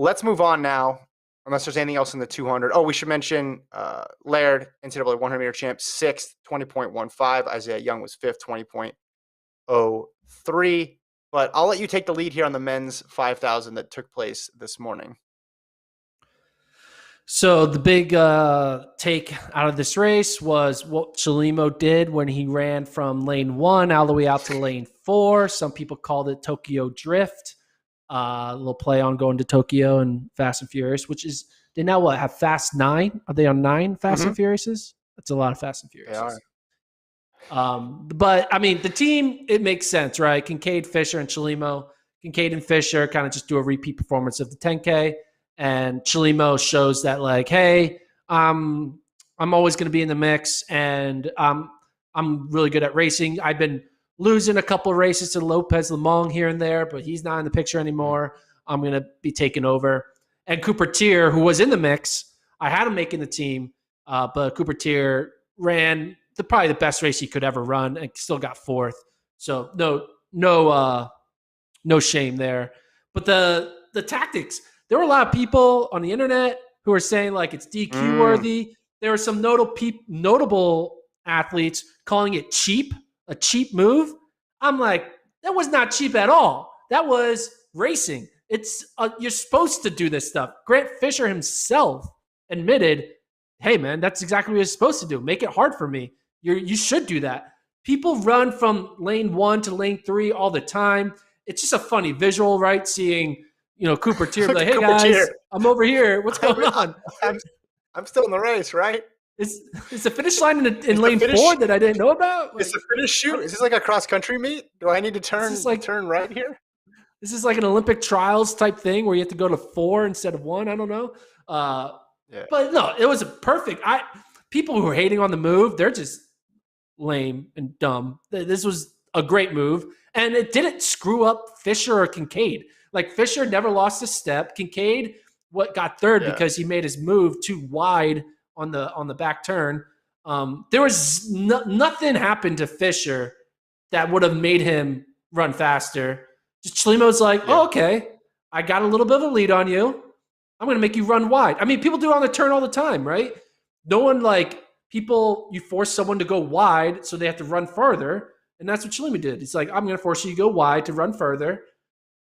let's move on now. Unless there's anything else in the 200. Oh, we should mention Laird, NCAA 100-meter champ, 6th, 20.15. Isaiah Young was 5th, 20.03. But I'll let you take the lead here on the men's 5,000 that took place this morning. So the big take out of this race was what Chelimo did when he ran from lane 1 all the way out to lane 4. Some people called it Tokyo Drift. A little play on going to Tokyo and Fast and Furious, which is, they now have Fast 9? Are they on 9 Fast and Furiouses? That's a lot of Fast and Furiouses. They are. But I mean, the team, it makes sense, right? Kincaid, Fisher, and Chelimo. Kincaid and Fisher kind of just do a repeat performance of the 10K. And Chelimo shows that, like, hey, I'm always going to be in the mix, and I'm really good at racing. I've been losing a couple of races to Lopez Lemong here and there, but he's not in the picture anymore. I'm going to be taking over. And Cooper Tier, who was in the mix, I had him making the team, but Cooper Tier ran probably the best race he could ever run and still got 4th. So no shame there. But the tactics, there were a lot of people on the internet who were saying like it's DQ worthy. There were some notable athletes calling it cheap, a cheap move. I'm like, that was not cheap at all. That was racing. It's you're supposed to do this stuff. Grant Fisher himself admitted, hey man, that's exactly what you're supposed to do. Make it hard for me. You should do that. People run from lane 1 to lane 3 all the time. It's just a funny visual, right? Seeing, Cooper Tier be like, hey guys, I'm over here. What's going on? I'm still in the race, right? Is the finish line in lane 4 that I didn't know about? Is the finish shoot? Is this like a cross-country meet? Do I need to turn right here? This is like an Olympic trials type thing where you have to go to 4 instead of 1. I don't know. But no, it was a perfect. People who are hating on the move, they're just lame and dumb. This was a great move, and it didn't screw up Fisher or Kincaid. Like, Fisher never lost a step. Kincaid got 3rd because he made his move too wide on the back turn. There was nothing happened to Fisher that would have made him run faster. Just Chelimo's like, oh, okay, I got a little bit of a lead on you. I'm going to make you run wide. I mean, people do it on the turn all the time, right? No one you force someone to go wide so they have to run further. And that's what Chelimo did. It's like, I'm going to force you to go wide to run further.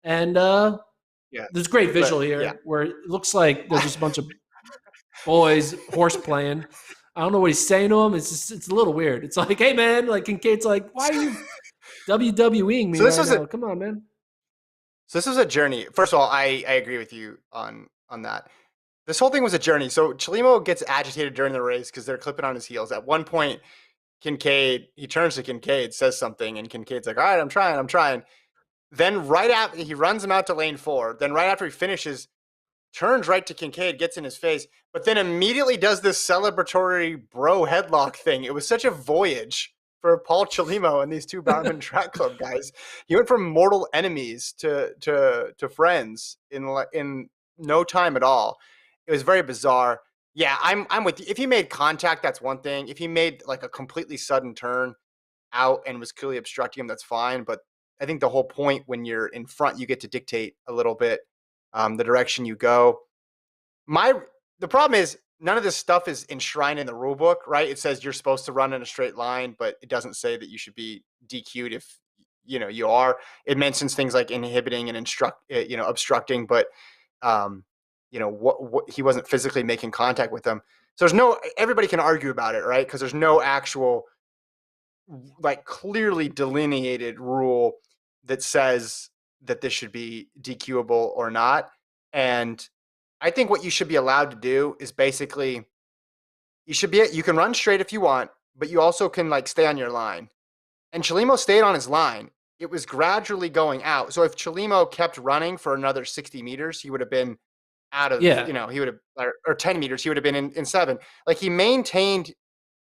And there's a great visual here where it looks like there's just a bunch of boys horse playing. I don't know what he's saying to him. It's a little weird. It's like, hey man, like Kincaid's like, why are you WWEing me right now? Come on, man. So this was a journey. First of all, I agree with you on that. This whole thing was a journey. So Chelimo gets agitated during the race because they're clipping on his heels. At one point, he turns to Kincaid, says something, and Kincaid's like, all right, I'm trying. Then right after, he runs him out to lane 4. Then right after he finishes, turns right to Kincaid, gets in his face, but then immediately does this celebratory bro headlock thing. It was such a voyage for Paul Chelimo and these two Bowerman Track Club guys. He went from mortal enemies to friends in no time at all. It was very bizarre. Yeah, I'm with you. If he made contact, that's one thing. If he made like a completely sudden turn out and was clearly obstructing him, that's fine. But I think the whole point, when you're in front, you get to dictate a little bit the direction you go. The problem is none of this stuff is enshrined in the rule book, right? It says you're supposed to run in a straight line, but it doesn't say that you should be DQ'd if you are. It mentions things like inhibiting and obstructing, but what he wasn't physically making contact with them. So everybody can argue about it, right? Because there's no actual like clearly delineated rule that says that this should be DQable or not. And I think what you should be allowed to do is basically you can run straight if you want, but you also can like stay on your line. And Chelimo stayed on his line. It was gradually going out. So if Chelimo kept running for another 60 meters, he would have been out of, he would have, or 10 meters, he would have been in 7. Like, he maintained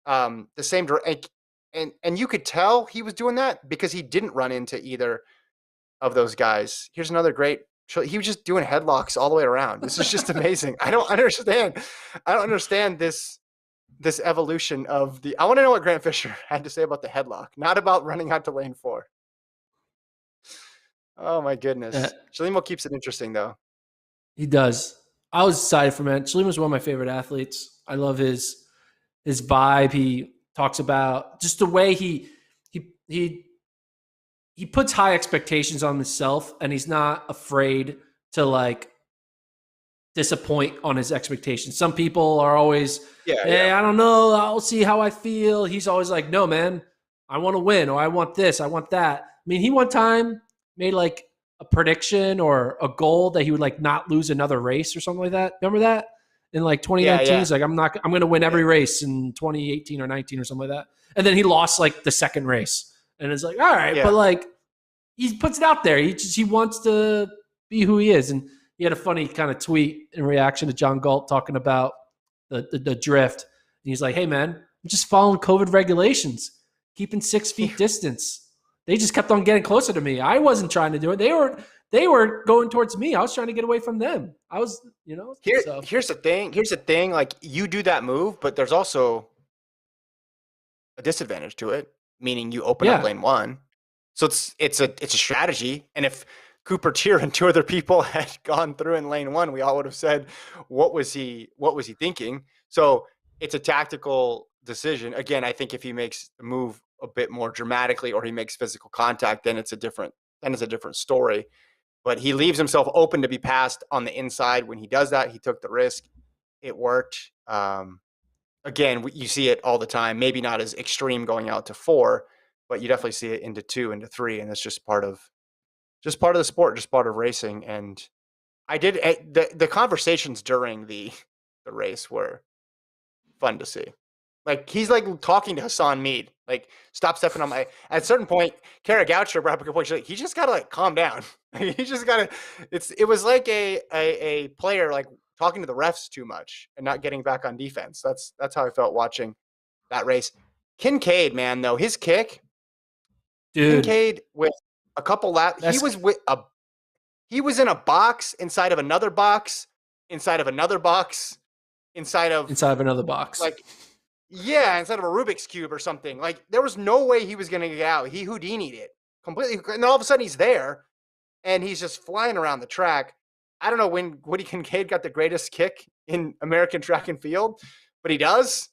the same direct, and you could tell he was doing that because he didn't run into either of those guys. Here's another great, he was just doing headlocks all the way around. This is just amazing. I don't understand this evolution of I want to know what Grant Fisher had to say about the headlock, not about running out to lane 4. Oh my goodness. Chelimo keeps it interesting though. He does. I was excited for man. Chelimo is one of my favorite athletes. I love his vibe. He talks about just the way he he he puts high expectations on himself, and he's not afraid to like disappoint on his expectations. Some people are always, Yeah, hey, yeah, I don't know, I'll see how I feel. He's always like, no, man, I want to win, or I want this, I want that. I mean, he one time made like a prediction or a goal that he would like not lose another race or something like that. Remember that? In like yeah, 2019, yeah, he's like, I'm going to win yeah, every race in 2018 or 19 or something like that. And then he lost like the second race. And it's like, all right, but yeah. like he puts it out there. He wants to be who he is. And he had a funny kind of tweet in reaction to John Galt talking about the drift. And he's like, "Hey man, I'm just following COVID regulations, keeping 6 feet distance. They just kept on getting closer to me. I wasn't trying to do it. They were going towards me. I was trying to get away from them. I was, so Here's the thing. Here's the thing. Like you do that move, but there's also a disadvantage to it, meaning you open up yeah, lane one. So it's a strategy. And if Cooper Tier and two other people had gone through in lane one, we all would have said, what was he thinking? So it's a tactical decision. Again, I think if he makes the move a bit more dramatically or he makes physical contact, then it's a different story. But he leaves himself open to be passed on the inside. When he does that, he took the risk. It worked. Again, you see it all the time. Maybe not as extreme going out to four, but you definitely see it into two, into three, and it's just part of the sport, just part of racing. And I did the conversations during the race were fun to see. Like he's like talking to Hassan Mead, like stop stepping on my. At a certain point, Kara Goucher brought up a good point. She's like, he just gotta like calm down. He just gotta. It was like a player like talking to the refs too much and not getting back on defense. That's how I felt watching that race. Kincaid, man, though his kick, dude, Kincaid with a couple laps, he that's was with a he was in a box inside of another box, inside of another box, inside of inside of another box. like yeah, instead of a Rubik's cube or something. Like there was no way he was going to get out. He Houdini'd it completely, and then all of a sudden he's there, and he's just flying around the track. I don't know when Woody Kincaid got the greatest kick in American track and field, but he does,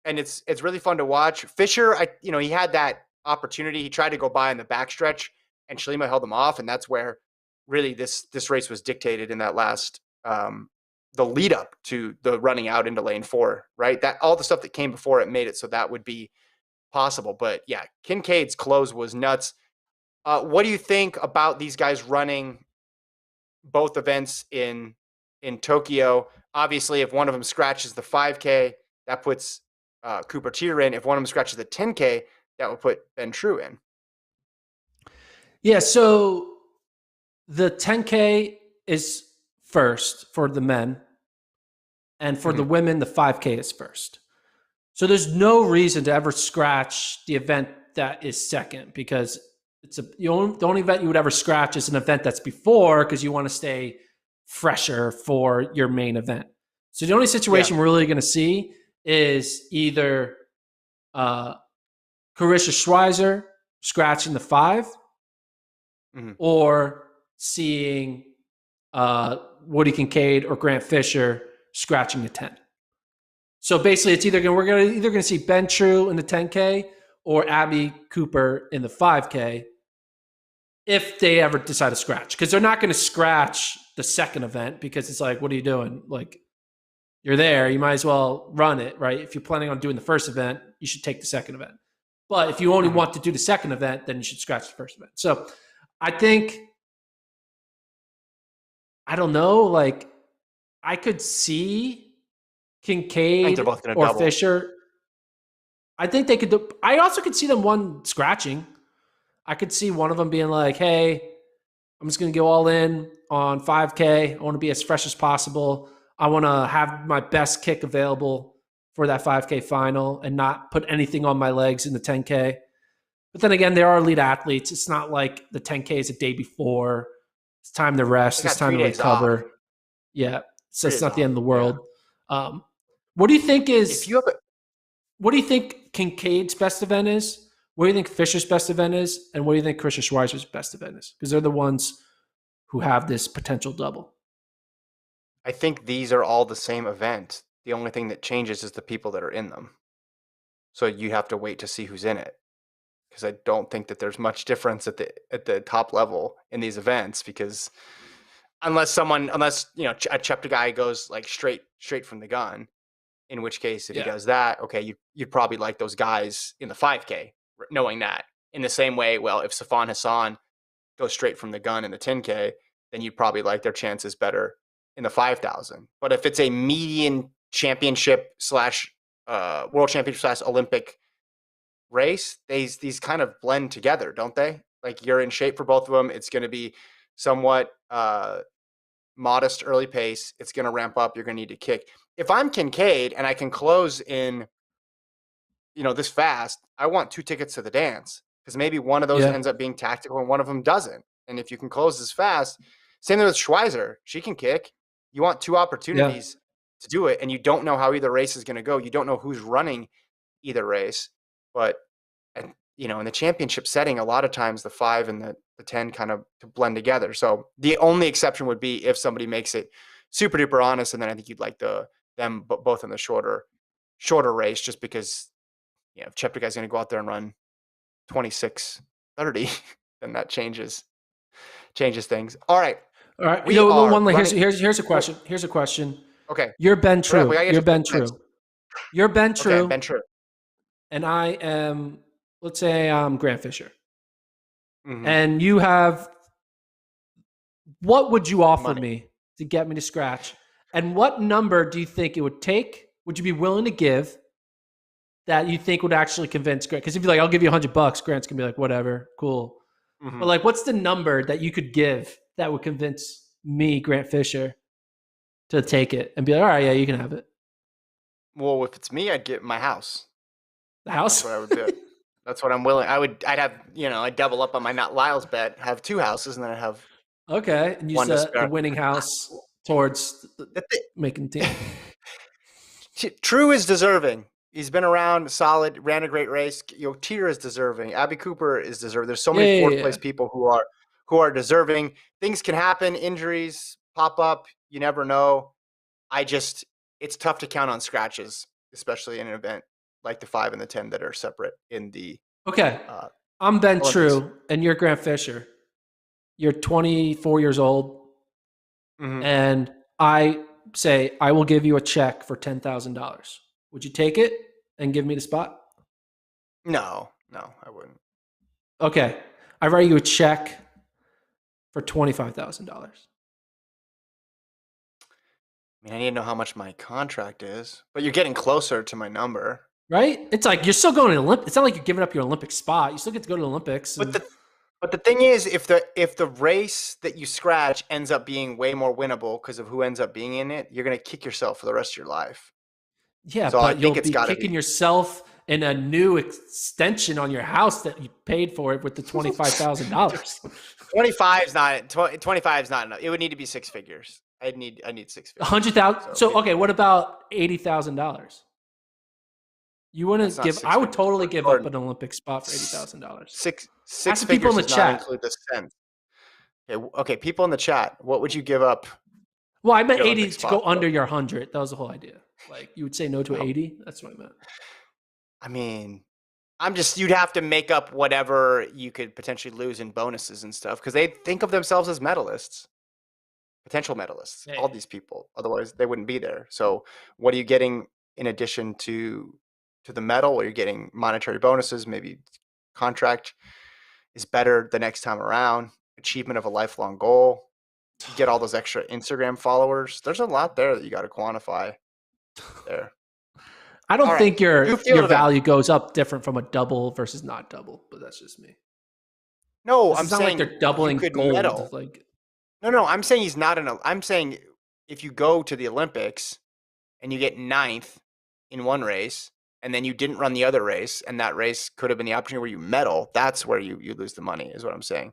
and it's really fun to watch. Fisher, he had that opportunity. He tried to go by in the backstretch, and Chelimo held him off, and that's where really this race was dictated in that last the lead up to the running out into lane four, right? That all the stuff that came before it made it so that would be possible. But yeah, Kincaid's close was nuts. What do you think about these guys running both events in Tokyo? Obviously, if one of them scratches the 5K, that puts Cooper Teeter in. If one of them scratches the 10K, that would put Ben True in. Yeah, so the 10K is first for the men, and for the Mm-hmm. women, the 5K is first. So there's no reason to ever scratch the event that is second, because the only event you would ever scratch is an event that's before, because you want to stay fresher for your main event. So the only Yeah. situation we're really going to see is either uh, Carisha Schweizer scratching the 5, Mm-hmm. or seeing Woody Kincaid or Grant Fisher scratching the 10. So basically, we're either going to see Ben True in the 10K or Abby Cooper in the 5K if they ever decide to scratch, because they're not going to scratch the second event, because it's like, what are you doing? Like, you're there, you might as well run it, right? If you're planning on doing the first event, you should take the second event. But if you only Mm-hmm. want to do the second event, then you should scratch the first event. So I think, I don't know, like I could see I think they're Kincaid both going to or double. Fisher. I think they could do. I also could see them one scratching. I could see one of them being like, "Hey, I'm just going to go all in on 5K. I want to be as fresh as possible. I want to have my best kick available for that 5K final and not put anything on my legs in the 10K." But then again, they are elite athletes. It's not like the 10K is a day before. It's time to They rest. It's got time three to days off. recover. Yeah, so Three it's days not the off. end of the Yeah. world. Um, what do you think If is? you have a, What do you think Kincaid's best event is? What do you think Fisher's best event is? And what do you think Christian Schweizer's best event is? Because they're the ones who have this potential double. I think these are all the same event. The only thing that changes is the people that are in them. So you have to wait to see who's in it, because I don't think that there's much difference at the top level in these events, because unless a chapter guy goes like straight from the gun, in which case if he Yeah. does that, okay, you'd probably like those guys in the 5K, knowing that. In the same way, well, if Safan Hassan goes straight from the gun in the 10K, then you'd probably like their chances better in the 5,000. But if it's a median championship slash world championship slash Olympic race, these kind of blend together, don't they? Like you're in shape for both of them. It's going to be somewhat modest early pace. It's going to ramp up. You're going to need to kick. If I'm Kincaid and I can close in, this fast, I want 2 tickets to the dance, because maybe one of those Yeah. ends up being tactical and one of them doesn't. And if you can close this fast, same thing with Schweizer. She can kick. You want 2 Yeah. opportunities to do it, and you don't know how either race is going to go. You don't know who's running either race. But in the championship setting, a lot of times the 5 and the 10 kind of blend together. So the only exception would be if somebody makes it super duper honest, and then I think you'd like them both in the shorter race, just because if Cheptegei's going to go out there and run 26:30, then that changes things. All right, All right. we are One. running. Here's a question. Here's a question. Okay, You're Ben we True. gotta get You're to Ben 6. True. You're Ben Okay, I'm True, Ben True. and I am. Let's say I'm Grant Fisher, Mm-hmm. and you have. What would you offer Money. me to get me to scratch? And what number do you think it would take? Would you be willing to give that you think would actually convince Grant? Because if you're like, I'll give you $100, Grant's gonna be like, whatever, cool. Mm-hmm. But like, what's the number that you could give that would convince me, Grant Fisher, to take it and be like, all right, yeah, you can have it. Well, if it's me, I'd get my house. The house? That's what I would do. That's what I'm willing. I'd have, I'd double up on my not Lyle's bet, have 2 houses, and then I'd have Okay. And use one to the spare. winning house towards The making the team. True is deserving. He's been around, solid, ran a great race. Tier is deserving. Abby Cooper is deserving. There's so many fourth place people who are deserving. Things can happen. Injuries pop up. You never know. It's tough to count on scratches, especially in an event like the 5 and the 10 that are separate in the. Okay. I'm Ben Olympics. True, and you're Grant Fisher. You're 24 years old, and I say I will give you a check for $10,000. Would you take it and give me the spot? No, I wouldn't. Okay. I write you a check for $25,000. I need to know how much my contract is, but you're getting closer to my number. Right? It's like you're still going to the Olympics. It's not like you're giving up your Olympic spot. You still get to go to the Olympics. But the thing is, if the race that you scratch ends up being way more winnable because of who ends up being in it, you're gonna kick yourself for the rest of your life. Yeah, so but I think you'll it's be got to kicking be yourself in a new extension on your house that you paid for it with the $25,000. 25 is not 25 is not enough. It would need to be 6 figures. I need 6 figures. 100,000. So okay, what about $80,000? You wouldn't give? I would totally give up an Olympic spot for $80,000. Six Ask the figures people in the does not chat. include the cents. Okay, people in the chat, what would you give up? Well, I meant Your 80 Olympic to spot, go though. under your 100. That was the whole idea. Like you would say no to Oh. 80. That's what I meant. I mean, you'd have to make up whatever you could potentially lose in bonuses and stuff, because they think of themselves as medalists, potential medalists, Hey. all these people. Otherwise, they wouldn't be there. So what are you getting in addition to the medal? Or you're getting monetary bonuses, maybe contract is better the next time around, achievement of a lifelong goal. You get all those extra Instagram followers. There's a lot there that you got to quantify there. I don't think your value goes up different from a double versus not double, but that's just me. No, I'm saying like they're doubling gold. Medal. Like no, I'm saying he's not I'm saying if you go to the Olympics and you get 9th in one race, and then you didn't run the other race, and that race could have been the opportunity where you medal, that's where you lose the money, is what I'm saying.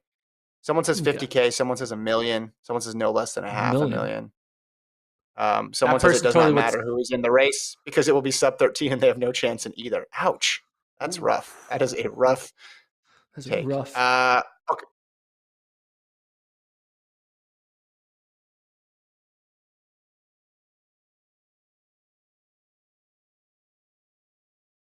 Someone says 50K, someone says $1 million, someone says no less than $500,000. Someone says it does not matter who is in the race because it will be sub 13 and they have no chance in either. Ouch. That's rough. That is a rough take. Rough. Okay.